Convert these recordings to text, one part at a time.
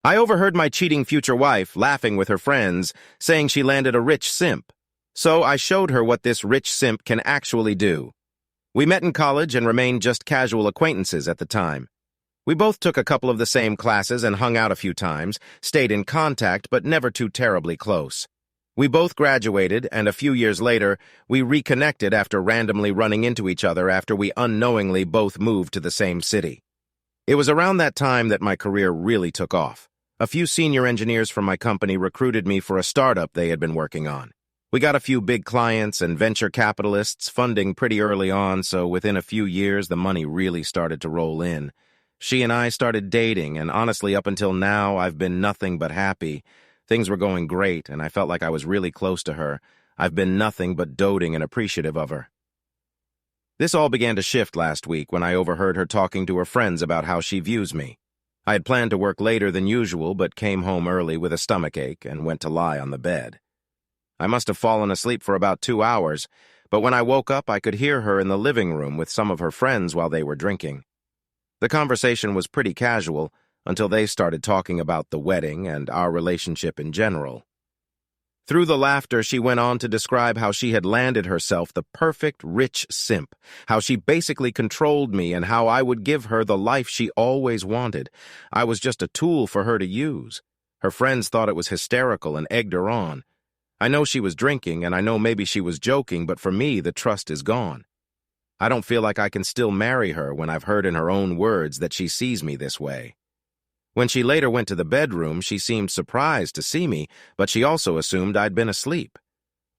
I overheard my cheating future wife laughing with her friends, saying she landed a rich simp. So I showed her what this rich simp can actually do. We met in college and remained just casual acquaintances at the time. We both took a couple of the same classes and hung out a few times, stayed in contact but never too terribly close. We both graduated, and a few years later, we reconnected after randomly running into each other after we unknowingly both moved to the same city. It was around that time that my career really took off. A few senior engineers from my company recruited me for a startup they had been working on. We got a few big clients and venture capitalists funding pretty early on, so within a few years the money really started to roll in. She and I started dating, and honestly up until now I've been nothing but happy. Things were going great, and I felt like I was really close to her. I've been nothing but doting and appreciative of her. This all began to shift last week when I overheard her talking to her friends about how she views me. I had planned to work later than usual, but came home early with a stomachache and went to lie on the bed. I must have fallen asleep for about 2 hours, but when I woke up, I could hear her in the living room with some of her friends while they were drinking. The conversation was pretty casual until they started talking about the wedding and our relationship in general. Through the laughter, she went on to describe how she had landed herself the perfect rich simp, how she basically controlled me and how I would give her the life she always wanted. I was just a tool for her to use. Her friends thought it was hysterical and egged her on. I know she was drinking, and I know maybe she was joking, but for me, the trust is gone. I don't feel like I can still marry her when I've heard in her own words that she sees me this way. When she later went to the bedroom, she seemed surprised to see me, but she also assumed I'd been asleep.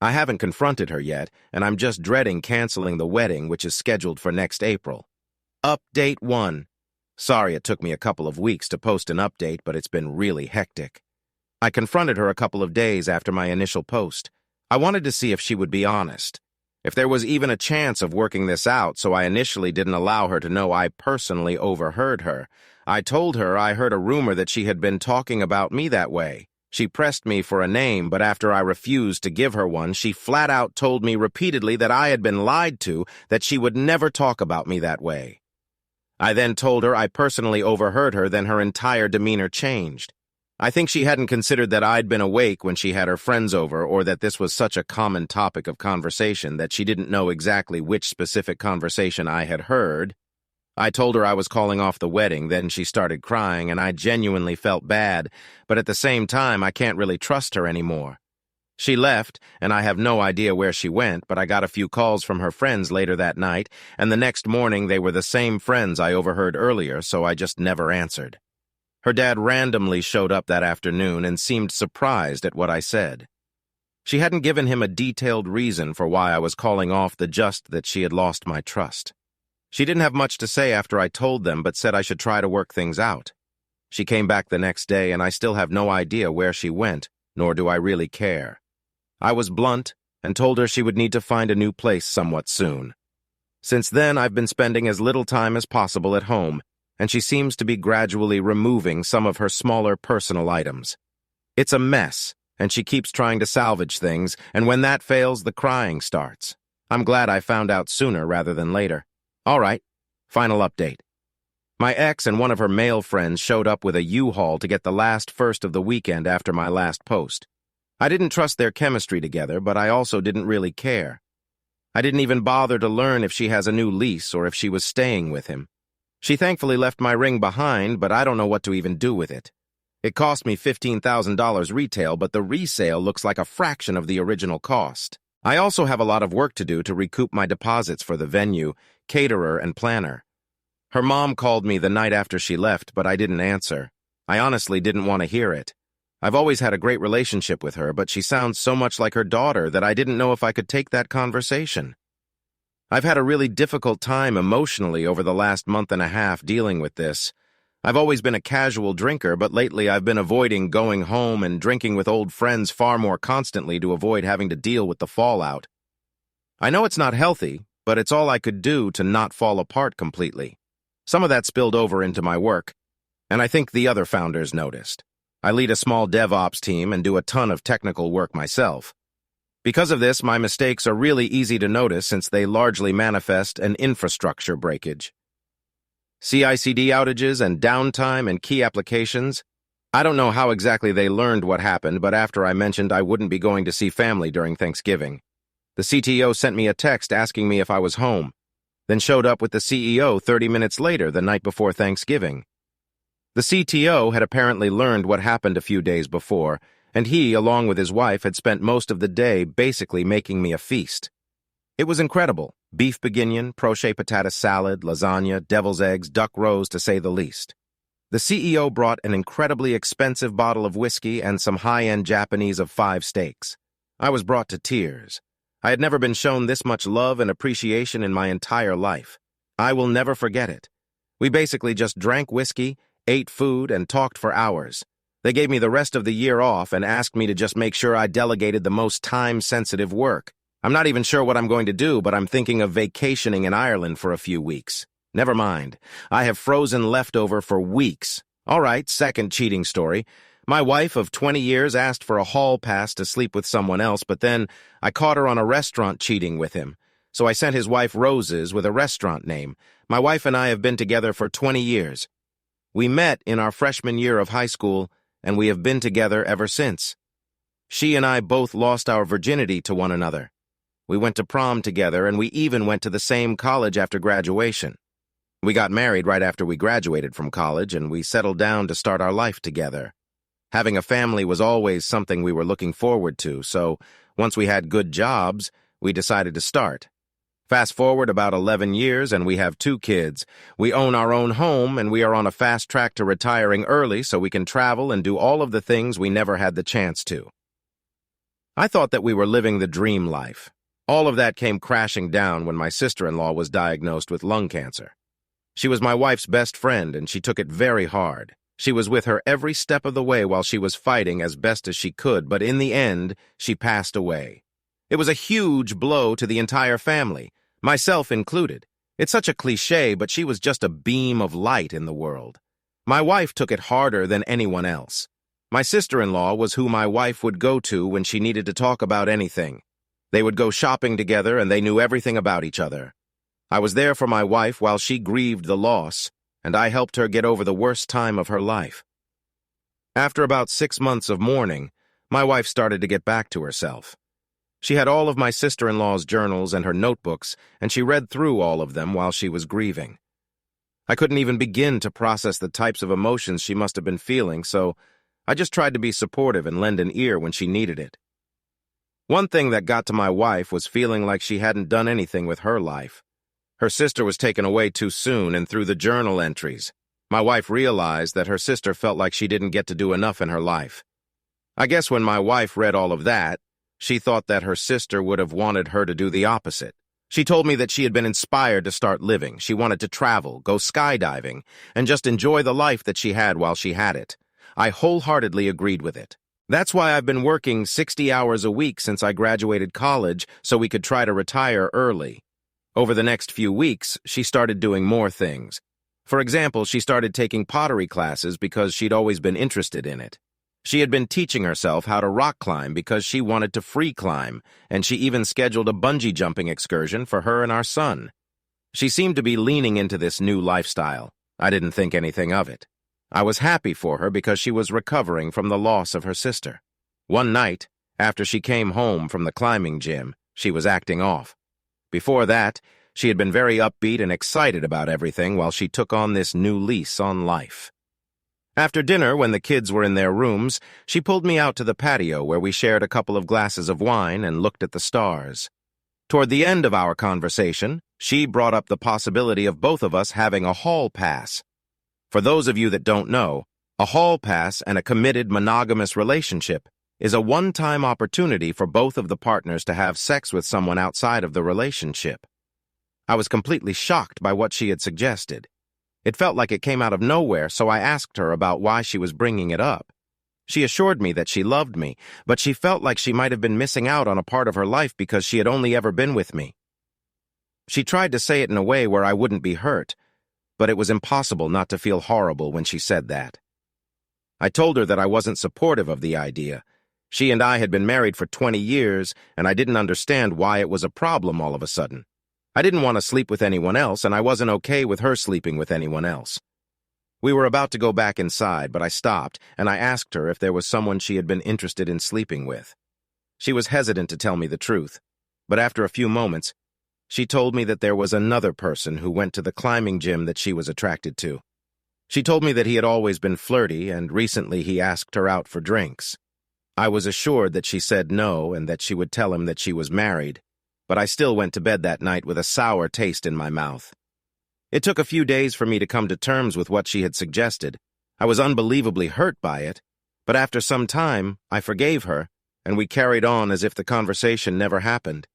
I haven't confronted her yet, and I'm just dreading canceling the wedding, which is scheduled for next April. Update 1. Sorry it took me a couple of weeks to post an update, but it's been really hectic. I confronted her a couple of days after my initial post. I wanted to see if she would be honest, if there was even a chance of working this out, so I initially didn't allow her to know I personally overheard her. I told her I heard a rumor that she had been talking about me that way. She pressed me for a name, but after I refused to give her one, she flat out told me repeatedly that I had been lied to, that she would never talk about me that way. I then told her I personally overheard her, then her entire demeanor changed. I think she hadn't considered that I'd been awake when she had her friends over, or that this was such a common topic of conversation that she didn't know exactly which specific conversation I had heard. I told her I was calling off the wedding, then she started crying, and I genuinely felt bad, but at the same time I can't really trust her anymore. She left, and I have no idea where she went, but I got a few calls from her friends later that night, and the next morning they were the same friends I overheard earlier, so I just never answered. Her dad randomly showed up that afternoon and seemed surprised at what I said. She hadn't given him a detailed reason for why I was calling off just that she had lost my trust. She didn't have much to say after I told them, but said I should try to work things out. She came back the next day, and I still have no idea where she went, nor do I really care. I was blunt and told her she would need to find a new place somewhat soon. Since then, I've been spending as little time as possible at home, and she seems to be gradually removing some of her smaller personal items. It's a mess, and she keeps trying to salvage things, and when that fails, the crying starts. I'm glad I found out sooner rather than later. All right, final update. My ex and one of her male friends showed up with a U-Haul to get the last first of the weekend after my last post. I didn't trust their chemistry together, but I also didn't really care. I didn't even bother to learn if she has a new lease or if she was staying with him. She thankfully left my ring behind, but I don't know what to even do with it. It cost me $15,000 retail, but the resale looks like a fraction of the original cost. I also have a lot of work to do to recoup my deposits for the venue, caterer, and planner. Her mom called me the night after she left, but I didn't answer. I honestly didn't want to hear it. I've always had a great relationship with her, but she sounds so much like her daughter that I didn't know if I could take that conversation. I've had a really difficult time emotionally over the last month and a half dealing with this. I've always been a casual drinker, but lately I've been avoiding going home and drinking with old friends far more constantly to avoid having to deal with the fallout. I know it's not healthy, but it's all I could do to not fall apart completely. Some of that spilled over into my work, and I think the other founders noticed. I lead a small DevOps team and do a ton of technical work myself. Because of this, my mistakes are really easy to notice since they largely manifest an infrastructure breakage. CI/CD outages and downtime in key applications, I don't know how exactly they learned what happened, but after I mentioned I wouldn't be going to see family during Thanksgiving, the CTO sent me a text asking me if I was home, then showed up with the CEO 30 minutes later, the night before Thanksgiving. The CTO had apparently learned what happened a few days before, and he, along with his wife, had spent most of the day basically making me a feast. It was incredible. Beef bourguignon, poché patate salad, lasagna, devil's eggs, duck roes, to say the least. The CEO brought an incredibly expensive bottle of whiskey and some high-end Japanese of 5 steaks. I was brought to tears. I had never been shown this much love and appreciation in my entire life. I will never forget it. We basically just drank whiskey, ate food, and talked for hours. They gave me the rest of the year off and asked me to just make sure I delegated the most time-sensitive work. I'm not even sure what I'm going to do, but I'm thinking of vacationing in Ireland for a few weeks. Never mind. I have frozen leftover for weeks. All right, second cheating story. My wife of 20 years asked for a hall pass to sleep with someone else, but then I caught her on a restaurant cheating with him. So I sent his wife roses with a restaurant name. My wife and I have been together for 20 years. We met in our freshman year of high school, and we have been together ever since. She and I both lost our virginity to one another. We went to prom together, and we even went to the same college after graduation. We got married right after we graduated from college, and we settled down to start our life together. Having a family was always something we were looking forward to, so once we had good jobs, we decided to start. Fast forward about 11 years, and we have 2 kids. We own our own home, and we are on a fast track to retiring early so we can travel and do all of the things we never had the chance to. I thought that we were living the dream life. All of that came crashing down when my sister-in-law was diagnosed with lung cancer. She was my wife's best friend, and she took it very hard. She was with her every step of the way while she was fighting as best as she could, but in the end, she passed away. It was a huge blow to the entire family, myself included. It's such a cliché, but she was just a beam of light in the world. My wife took it harder than anyone else. My sister-in-law was who my wife would go to when she needed to talk about anything. They would go shopping together, and they knew everything about each other. I was there for my wife while she grieved the loss, and I helped her get over the worst time of her life. After about 6 months of mourning, my wife started to get back to herself. She had all of my sister-in-law's journals and her notebooks, and she read through all of them while she was grieving. I couldn't even begin to process the types of emotions she must have been feeling, so I just tried to be supportive and lend an ear when she needed it. One thing that got to my wife was feeling like she hadn't done anything with her life. Her sister was taken away too soon, and through the journal entries, my wife realized that her sister felt like she didn't get to do enough in her life. I guess when my wife read all of that, she thought that her sister would have wanted her to do the opposite. She told me that she had been inspired to start living. She wanted to travel, go skydiving, and just enjoy the life that she had while she had it. I wholeheartedly agreed with it. That's why I've been working 60 hours a week since I graduated college so we could try to retire early. Over the next few weeks, she started doing more things. For example, she started taking pottery classes because she'd always been interested in it. She had been teaching herself how to rock climb because she wanted to free climb, and she even scheduled a bungee jumping excursion for her and our son. She seemed to be leaning into this new lifestyle. I didn't think anything of it. I was happy for her because she was recovering from the loss of her sister. One night, after she came home from the climbing gym, she was acting off. Before that, she had been very upbeat and excited about everything while she took on this new lease on life. After dinner, when the kids were in their rooms, she pulled me out to the patio where we shared a couple of glasses of wine and looked at the stars. Toward the end of our conversation, she brought up the possibility of both of us having a hall pass. For those of you that don't know, a hall pass and a committed monogamous relationship is a one-time opportunity for both of the partners to have sex with someone outside of the relationship. I was completely shocked by what she had suggested. It felt like it came out of nowhere, so I asked her about why she was bringing it up. She assured me that she loved me, but she felt like she might have been missing out on a part of her life because she had only ever been with me. She tried to say it in a way where I wouldn't be hurt, but it was impossible not to feel horrible when she said that. I told her that I wasn't supportive of the idea. She and I had been married for 20 years, and I didn't understand why it was a problem all of a sudden. I didn't want to sleep with anyone else, and I wasn't okay with her sleeping with anyone else. We were about to go back inside, but I stopped, and I asked her if there was someone she had been interested in sleeping with. She was hesitant to tell me the truth, but after a few moments, she told me that there was another person who went to the climbing gym that she was attracted to. She told me that he had always been flirty, and recently he asked her out for drinks. I was assured that she said no and that she would tell him that she was married, but I still went to bed that night with a sour taste in my mouth. It took a few days for me to come to terms with what she had suggested. I was unbelievably hurt by it, but after some time, I forgave her, and we carried on as if the conversation never happened.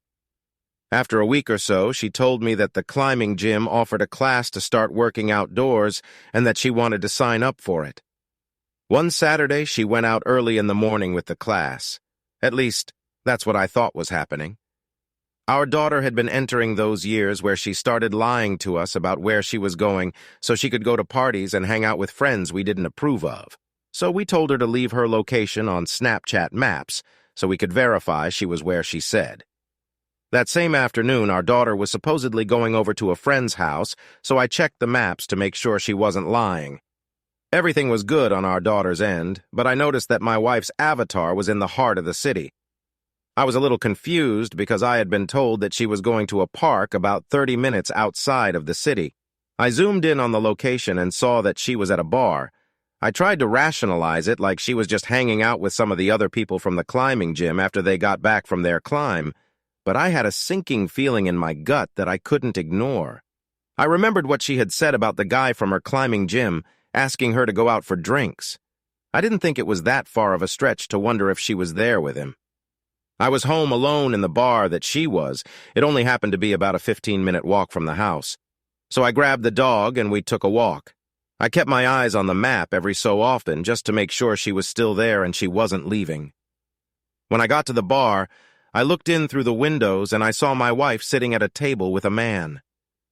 After a week or so, she told me that the climbing gym offered a class to start working outdoors and that she wanted to sign up for it. One Saturday, she went out early in the morning with the class. At least, that's what I thought was happening. Our daughter had been entering those years where she started lying to us about where she was going so she could go to parties and hang out with friends we didn't approve of. So we told her to leave her location on Snapchat maps so we could verify she was where she said. That same afternoon, our daughter was supposedly going over to a friend's house, so I checked the maps to make sure she wasn't lying. Everything was good on our daughter's end, but I noticed that my wife's avatar was in the heart of the city. I was a little confused because I had been told that she was going to a park about 30 minutes outside of the city. I zoomed in on the location and saw that she was at a bar. I tried to rationalize it like she was just hanging out with some of the other people from the climbing gym after they got back from their climb, but I had a sinking feeling in my gut that I couldn't ignore. I remembered what she had said about the guy from her climbing gym asking her to go out for drinks. I didn't think it was that far of a stretch to wonder if she was there with him. I was home alone in the bar that she was. It only happened to be about a 15-minute walk from the house. So I grabbed the dog and we took a walk. I kept my eyes on the map every so often just to make sure she was still there and she wasn't leaving. When I got to the bar, I looked in through the windows and I saw my wife sitting at a table with a man.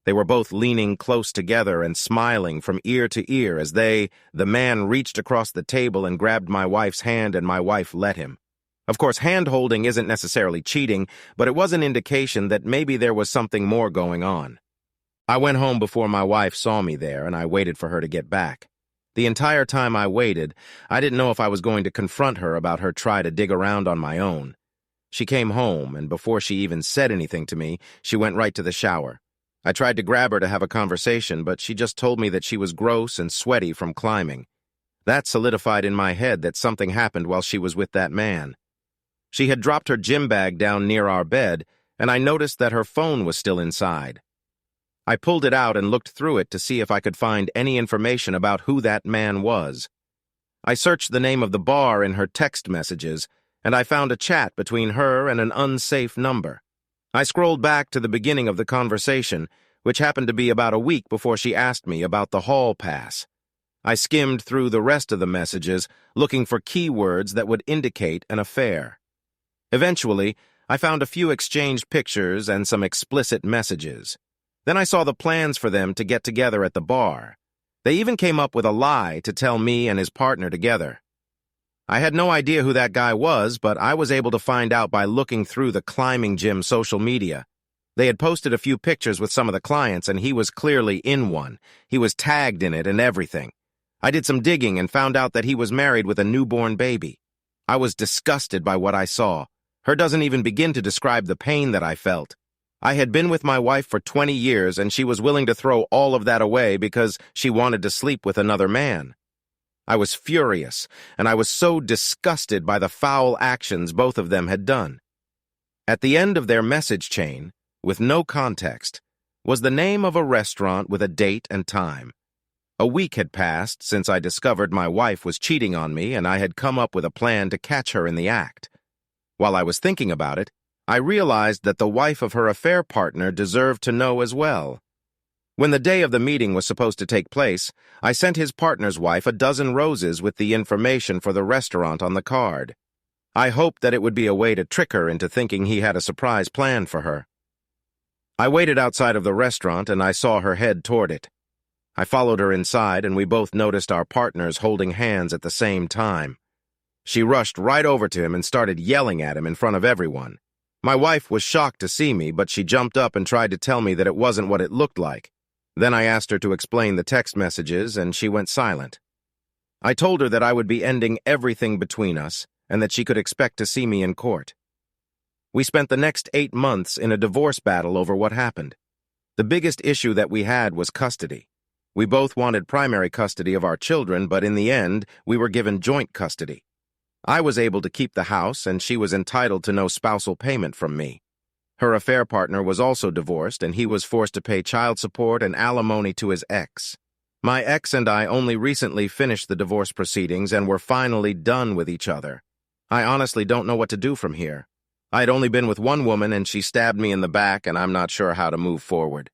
They were both leaning close together and smiling from ear to ear as the man reached across the table and grabbed my wife's hand and my wife let him. Of course, hand-holding isn't necessarily cheating, but it was an indication that maybe there was something more going on. I went home before my wife saw me there and I waited for her to get back. The entire time I waited, I didn't know if I was going to confront her about her try to dig around on my own. She came home, and before she even said anything to me, she went right to the shower. I tried to grab her to have a conversation, but she just told me that she was gross and sweaty from climbing. That solidified in my head that something happened while she was with that man. She had dropped her gym bag down near our bed, and I noticed that her phone was still inside. I pulled it out and looked through it to see if I could find any information about who that man was. I searched the name of the bar in her text messages, and I found a chat between her and an unsafe number. I scrolled back to the beginning of the conversation, which happened to be about a week before she asked me about the hall pass. I skimmed through the rest of the messages, looking for keywords that would indicate an affair. Eventually, I found a few exchanged pictures and some explicit messages. Then I saw the plans for them to get together at the bar. They even came up with a lie to tell me and his partner together. I had no idea who that guy was, but I was able to find out by looking through the climbing gym social media. They had posted a few pictures with some of the clients, and he was clearly in one. He was tagged in it and everything. I did some digging and found out that he was married with a newborn baby. I was disgusted by what I saw. Her doesn't even begin to describe the pain that I felt. I had been with my wife for 20 years, and she was willing to throw all of that away because she wanted to sleep with another man. I was furious, and I was so disgusted by the foul actions both of them had done. At the end of their message chain, with no context, was the name of a restaurant with a date and time. A week had passed since I discovered my wife was cheating on me, and I had come up with a plan to catch her in the act. While I was thinking about it, I realized that the wife of her affair partner deserved to know as well. When the day of the meeting was supposed to take place, I sent his partner's wife a dozen roses with the information for the restaurant on the card. I hoped that it would be a way to trick her into thinking he had a surprise plan for her. I waited outside of the restaurant and I saw her head toward it. I followed her inside and we both noticed our partners holding hands at the same time. She rushed right over to him and started yelling at him in front of everyone. My wife was shocked to see me, but she jumped up and tried to tell me that it wasn't what it looked like. Then I asked her to explain the text messages, and she went silent. I told her that I would be ending everything between us and that she could expect to see me in court. We spent the next 8 months in a divorce battle over what happened. The biggest issue that we had was custody. We both wanted primary custody of our children, but in the end, we were given joint custody. I was able to keep the house, and she was entitled to no spousal payment from me. Her affair partner was also divorced, and he was forced to pay child support and alimony to his ex. My ex and I only recently finished the divorce proceedings and were finally done with each other. I honestly don't know what to do from here. I'd only been with one woman, and she stabbed me in the back, and I'm not sure how to move forward.